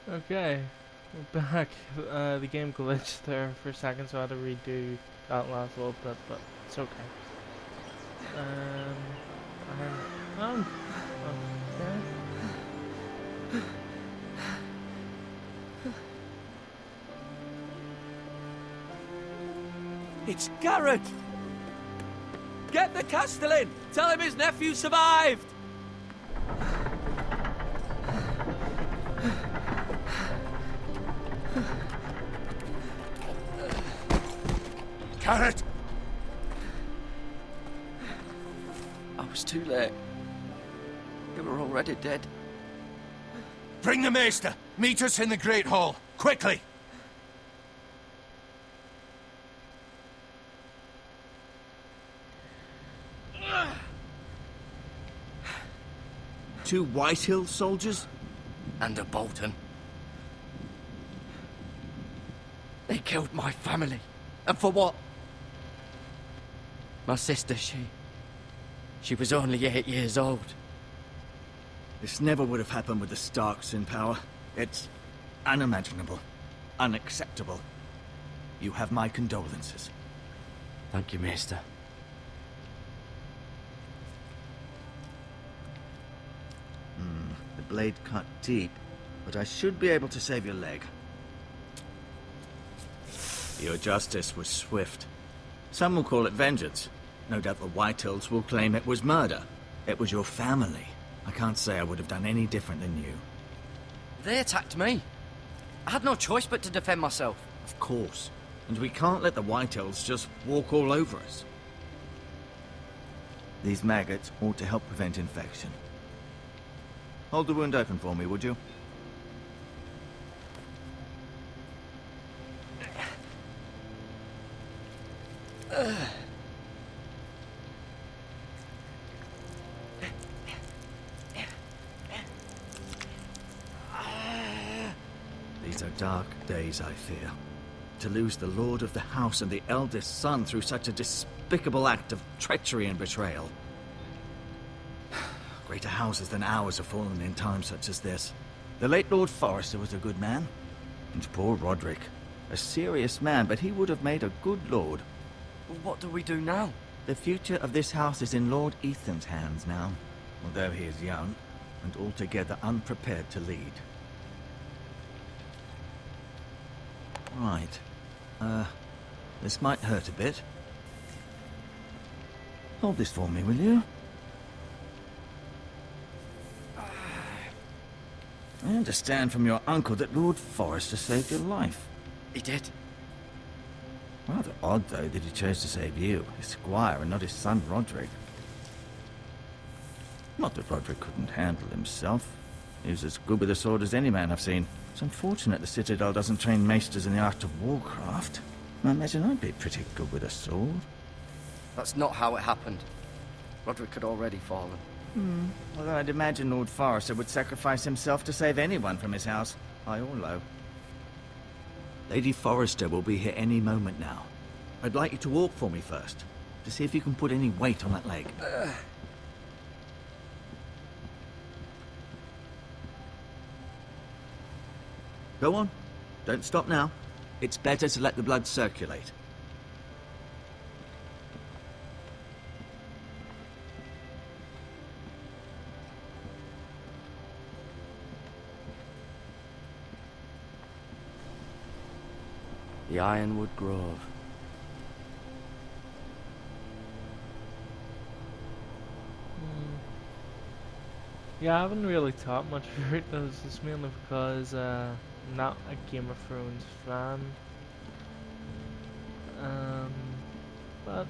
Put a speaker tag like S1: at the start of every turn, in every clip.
S1: Okay, we're back. The game glitched there for a second, so I had to redo that last little bit, but it's okay. Um, okay.
S2: It's Garrett! Get the Castellan! Tell him his nephew survived!
S3: Garrett!
S2: I was too late. They were already dead.
S3: Bring the Maester! Meet us in the Great Hall! Quickly!
S4: Two Whitehill soldiers?
S2: And a Bolton. They killed my family. And for what? My sister, she was only 8 years old.
S4: This never would have happened with the Starks in power. It's unimaginable. Unacceptable. You have my condolences.
S2: Thank you, Maester.
S4: The blade cut deep, but I should be able to save your leg. Your justice was swift. Some will call it vengeance. No doubt the Whitehills will claim it was murder. It was your family. I can't say I would have done any different than you.
S2: They attacked me. I had no choice but to defend myself.
S4: Of course. And we can't let the Whitehills just walk all over us. These maggots ought to help prevent infection. Hold the wound open for me, would you? These are dark days, I fear. To lose the lord of the house and the eldest son through such a despicable act of treachery and betrayal. Greater houses than ours have fallen in times such as this. The late Lord Forrester was a good man. And poor Roderick. A serious man, but he would have made a good lord.
S2: Well, what do we do now?
S4: The future of this house is in Lord Ethan's hands now, although he is young and altogether unprepared to lead. Right. This might hurt a bit. Hold this for me, will you? I understand from your uncle that Lord Forrester saved your life.
S2: He did.
S4: Rather odd, though, that he chose to save you, his squire, and not his son Roderick. Not that Roderick couldn't handle himself. He was as good with a sword as any man I've seen. It's unfortunate the Citadel doesn't train maesters in the art of warcraft. I imagine I'd be pretty good with a sword.
S2: That's not how it happened. Roderick had already fallen.
S4: Although I'd imagine Lord Forrester would sacrifice himself to save anyone from his house, high or low. Lady Forrester will be here any moment now. I'd like you to walk for me first, to see if you can put any weight on that leg. Go on. Don't stop now. It's better to let the blood circulate.
S2: The Ironwood Grove.
S1: Yeah, I haven't really thought much about this. It's mainly because I'm not a Game of Thrones fan. But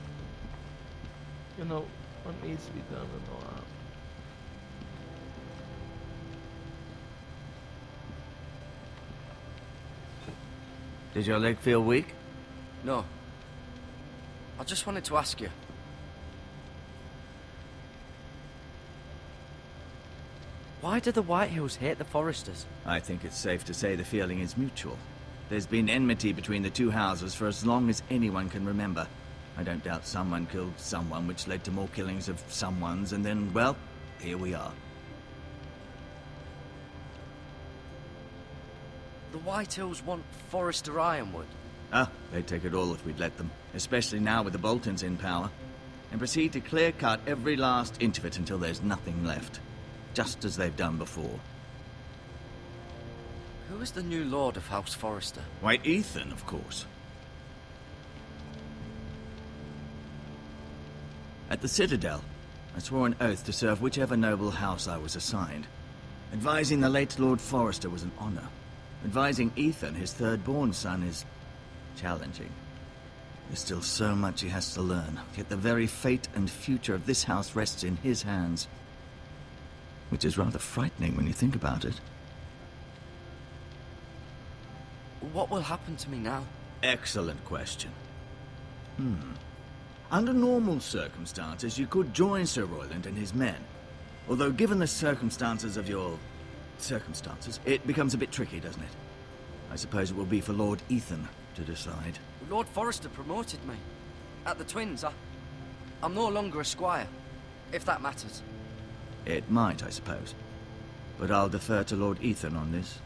S1: you know what needs to be done and all that.
S4: Did your leg feel weak?
S2: No. I just wanted to ask you. Why do the Whitehills hate the Forresters?
S4: I think it's safe to say the feeling is mutual. There's been enmity between the two houses for as long as anyone can remember. I don't doubt someone killed someone, which led to more killings of someones, and then, well, here we are.
S2: The Whitehills want Forrester Ironwood.
S4: Ah, they'd take it all if we'd let them, especially now with the Boltons in power, and proceed to clear-cut every last inch of it until there's nothing left, just as they've done before.
S2: Who is the new Lord of House Forrester?
S4: Why, Ethan, of course. At the Citadel, I swore an oath to serve whichever noble house I was assigned. Advising the late Lord Forrester was an honor. Advising Ethan, his third-born son, is challenging. There's still so much he has to learn, yet the very fate and future of this house rests in his hands. Which is rather frightening when you think about it.
S2: What will happen to me now?
S4: Excellent question. Under normal circumstances, you could join Sir Royland and his men. Although given the circumstances of your... circumstances, it becomes a bit tricky, doesn't it? I suppose it will be for Lord Ethan to decide.
S2: Lord Forrester promoted me. At the Twins, I'm no longer a squire, if that matters.
S4: It might, I suppose. But I'll defer to Lord Ethan on this.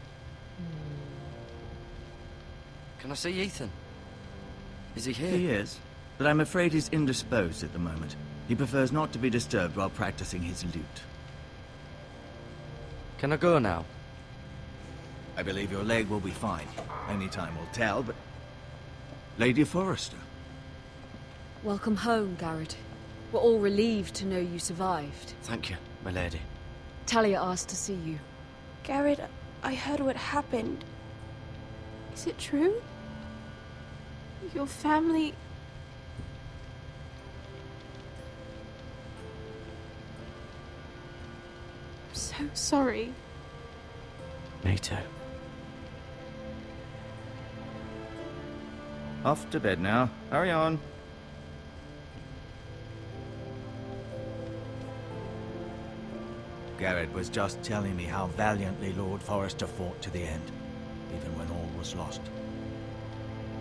S2: Can I see Ethan? Is he here?
S4: He is, but I'm afraid he's indisposed at the moment. He prefers not to be disturbed while practicing his lute.
S2: Can I go now?
S4: I believe your leg will be fine. Only time will tell, but... Lady Forrester.
S5: Welcome home, Garrett. We're all relieved to know you survived.
S2: Thank you, my lady.
S5: Talia asked to see you.
S6: Garrett, I heard what happened. Is it true? Your family... I'm so sorry.
S2: Me too.
S4: Off to bed now. Hurry on. Garrett was just telling me how valiantly Lord Forrester fought to the end, even when all was lost.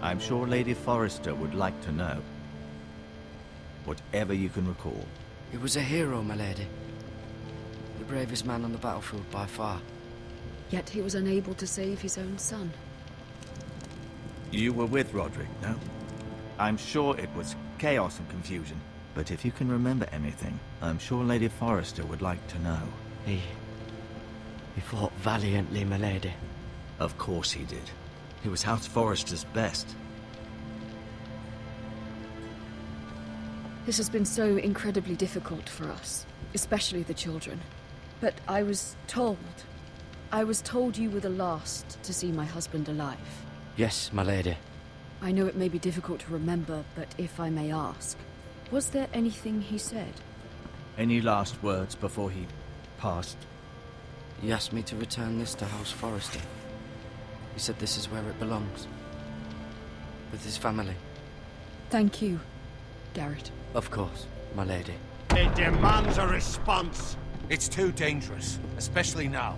S4: I'm sure Lady Forrester would like to know. Whatever you can recall.
S2: He was a hero, my lady. The bravest man on the battlefield by far.
S5: Yet he was unable to save his own son.
S4: You were with Roderick, no? I'm sure it was chaos and confusion. But if you can remember anything, I'm sure Lady Forrester would like to know.
S2: He fought valiantly, my lady.
S4: Of course he did. He was House Forrester's best.
S5: This has been so incredibly difficult for us, especially the children. But I was told you were the last to see my husband alive.
S2: Yes, my lady.
S5: I know it may be difficult to remember, but if I may ask, was there anything he said?
S4: Any last words before he passed?
S2: He asked me to return this to House Forrester. He said this is where it belongs. With his family.
S5: Thank you, Garrett.
S2: Of course, my lady.
S3: It demands a response. It's too dangerous, especially now.